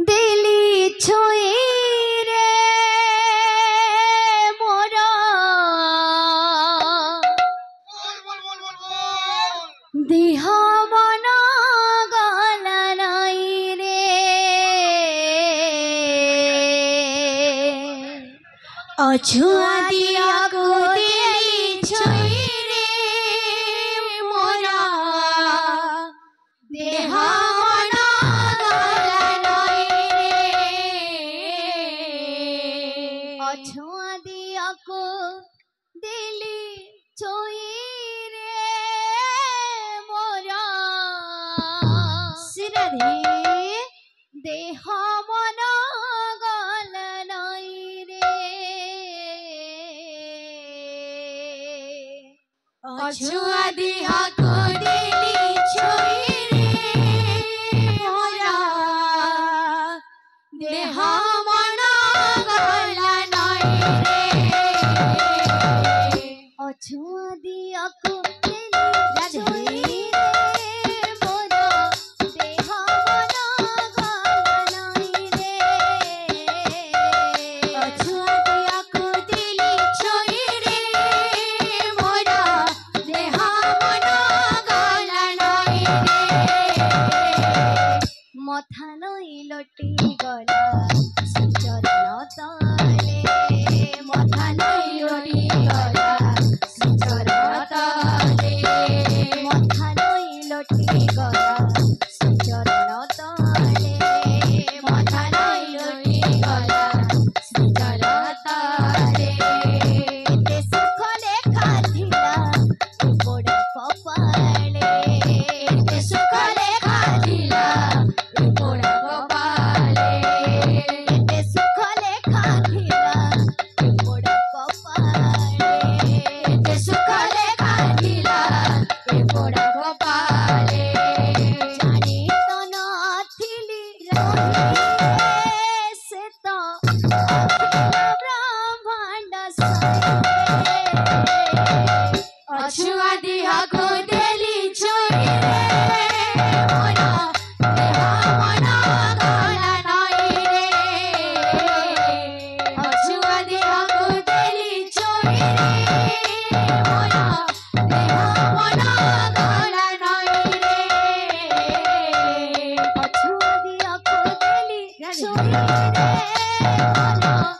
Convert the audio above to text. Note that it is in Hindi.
दिली छोई रे मोरा देह मन गला नाई रे अछुआ दिया को दिली छोई रे मोरा देह छुआ दिया को दिली छोई रे मोरा सिरा रे देह मन गल नाई रे छुआ दिया को दिली छोई रे मोरा देह छुआ दिया को दिली छोई रे मोरा देह मन गल नाई रे छुआ दिया को दिली छोई रे मोरा देह मन गल नाई रे मथा नई लटी गला चरण तले मथा नई लटी गला छुआ दिया को दिली छोई रे मोरा देह मन गला नाई रे छुआ दिया को दिली छोई रे मोरा देह मन गला नाई रे छुआ दिया को दिली छोई रे मोरा